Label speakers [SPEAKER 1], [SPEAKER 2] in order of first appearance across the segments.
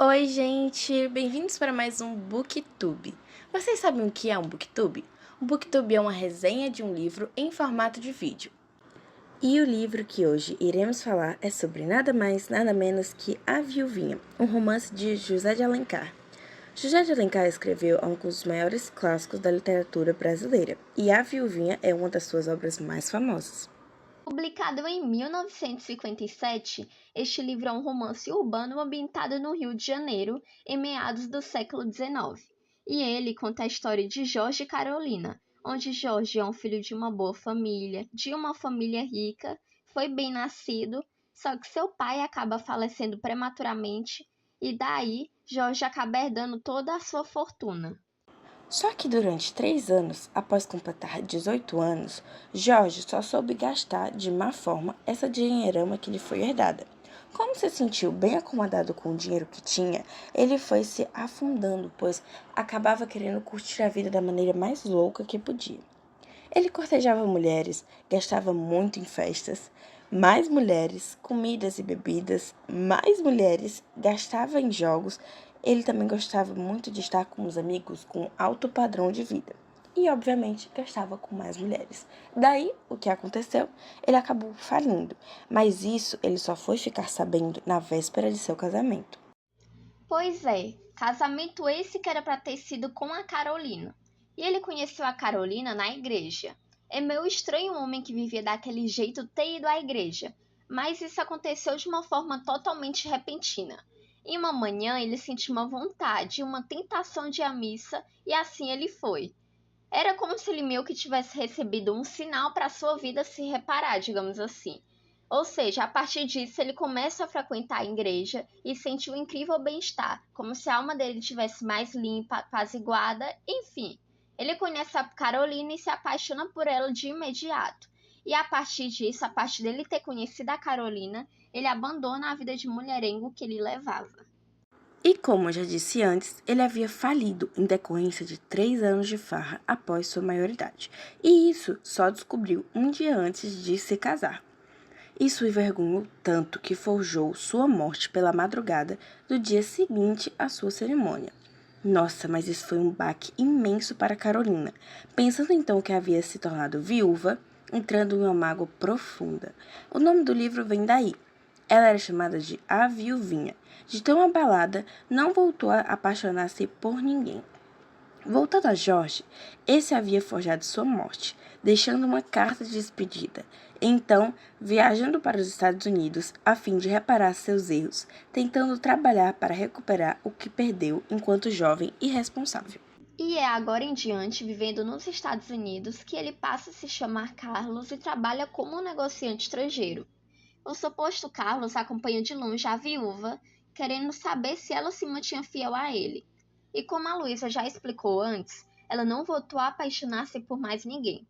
[SPEAKER 1] Oi, gente! Bem-vindos para mais um BookTube. Vocês sabem o que é um BookTube? Um BookTube é uma resenha de um livro em formato de vídeo. E o livro que hoje iremos falar é sobre nada mais, nada menos que A Viuvinha, um romance de José de Alencar. José de Alencar escreveu alguns dos maiores clássicos da literatura brasileira, e A Viuvinha é uma das suas obras mais famosas.
[SPEAKER 2] Publicado em 1957, este livro é um romance urbano ambientado no Rio de Janeiro, em meados do século XIX. E ele conta a história de Jorge e Carolina, onde Jorge é um filho de uma boa família, de uma família rica, foi bem nascido, só que seu pai acaba falecendo prematuramente, e daí Jorge acaba herdando toda a sua fortuna.
[SPEAKER 1] Só que durante 3 anos, após completar 18 anos, Jorge só soube gastar de má forma essa dinheirama que lhe foi herdada. Como se sentiu bem acomodado com o dinheiro que tinha, ele foi se afundando, pois acabava querendo curtir a vida da maneira mais louca que podia. Ele cortejava mulheres, gastava muito em festas, mais mulheres, comidas e bebidas, mais mulheres, gastava em jogos. Ele também gostava muito de estar com os amigos com alto padrão de vida. E, obviamente, gastava com mais mulheres. Daí, o que aconteceu? Ele acabou falindo. Mas isso ele só foi ficar sabendo na véspera de seu casamento.
[SPEAKER 2] Pois é, casamento esse que era para ter sido com a Carolina. E ele conheceu a Carolina na igreja. É meio estranho um homem que vivia daquele jeito ter ido à igreja, mas isso aconteceu de uma forma totalmente repentina. Em uma manhã ele sentiu uma vontade, uma tentação de ir à missa, e assim ele foi. Era como se ele meio que tivesse recebido um sinal para sua vida se reparar, digamos assim. Ou seja, a partir disso ele começa a frequentar a igreja e sente um incrível bem-estar, como se a alma dele estivesse mais limpa, apaziguada, enfim. Ele conhece a Carolina e se apaixona por ela de imediato. E a partir disso, a partir dele ter conhecido a Carolina, ele abandona a vida de mulherengo que ele levava.
[SPEAKER 1] E como eu já disse antes, ele havia falido em decorrência de 3 anos de farra após sua maioridade. E isso só descobriu um dia antes de se casar. Isso o envergonhou tanto que forjou sua morte pela madrugada do dia seguinte à sua cerimônia. Nossa, mas isso foi um baque imenso para Carolina, pensando então que havia se tornado viúva, entrando em uma mágoa profunda. O nome do livro vem daí. Ela era chamada de A Viuvinha. De tão abalada, não voltou a apaixonar-se por ninguém. Voltando a Jorge, esse havia forjado sua morte, deixando uma carta de despedida. Então, viajando para os Estados Unidos a fim de reparar seus erros, tentando trabalhar para recuperar o que perdeu enquanto jovem e responsável.
[SPEAKER 2] E é agora em diante, vivendo nos Estados Unidos, que ele passa a se chamar Carlos e trabalha como um negociante estrangeiro. O suposto Carlos acompanha de longe a viúva, querendo saber se ela se mantinha fiel a ele. E como a Luísa já explicou antes, ela não voltou a apaixonar-se por mais ninguém,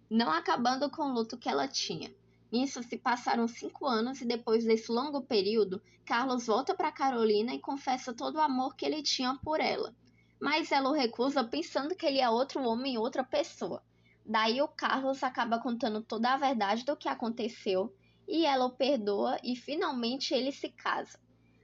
[SPEAKER 2] não acabando com o luto que ela tinha. Nisso se passaram 5 anos e depois desse longo período, Carlos volta para Carolina e confessa todo o amor que ele tinha por ela. Mas ela o recusa pensando que ele é outro homem e outra pessoa. Daí o Carlos acaba contando toda a verdade do que aconteceu e ela o perdoa e finalmente ele se casa.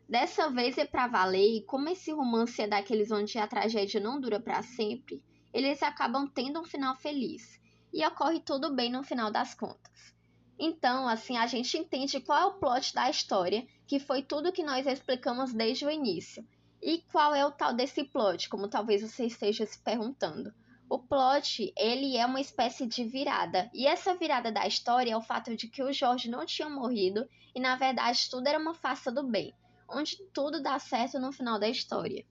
[SPEAKER 2] Dessa vez é pra valer, e como esse romance é daqueles onde a tragédia não dura para sempre, eles acabam tendo um final feliz. E ocorre tudo bem no final das contas. Então, assim, a gente entende qual é o plot da história, que foi tudo que nós explicamos desde o início. E qual é o tal desse plot, como talvez você esteja se perguntando. O plot, ele é uma espécie de virada. E essa virada da história é o fato de que o Jorge não tinha morrido e, na verdade, tudo era uma farsa do bem, onde tudo dá certo no final da história.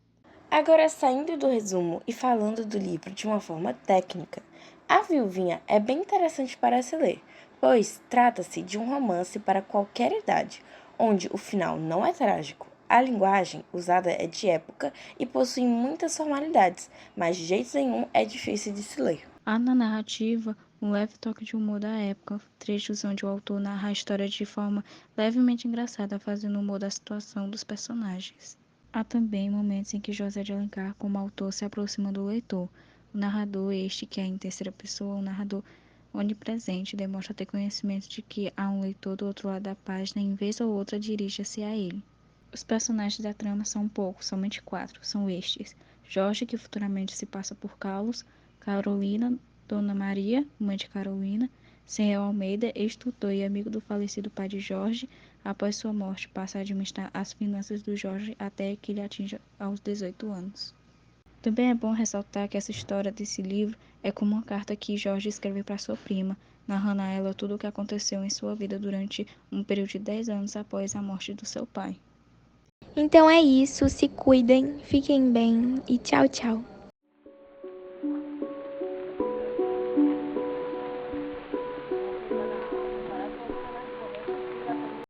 [SPEAKER 1] Agora, saindo do resumo e falando do livro de uma forma técnica, A Viuvinha é bem interessante para se ler, pois trata-se de um romance para qualquer idade, onde o final não é trágico. A linguagem usada é de época e possui muitas formalidades, mas de jeito nenhum é difícil de se ler.
[SPEAKER 3] Há na narrativa um leve toque de humor da época, trechos onde o autor narra a história de forma levemente engraçada, fazendo humor da situação dos personagens. Há também momentos em que José de Alencar, como autor, se aproxima do leitor. O narrador, este que é em terceira pessoa, um narrador onipresente, demonstra ter conhecimento de que há um leitor do outro lado da página e, em vez ou outra, dirige-se a ele. Os personagens da trama são poucos, somente 4. São estes: Jorge, que futuramente se passa por Carlos; Carolina, Dona Maria, mãe de Carolina; Senhor Almeida, ex-tutor e amigo do falecido pai de Jorge. Após sua morte, passa a administrar as finanças do Jorge até que ele atinja aos 18 anos. Também é bom ressaltar que essa história desse livro é como uma carta que Jorge escreve para sua prima, narrando a ela tudo o que aconteceu em sua vida durante um período de 10 anos após a morte do seu pai.
[SPEAKER 4] Então é isso, se cuidem, fiquem bem e tchau, tchau.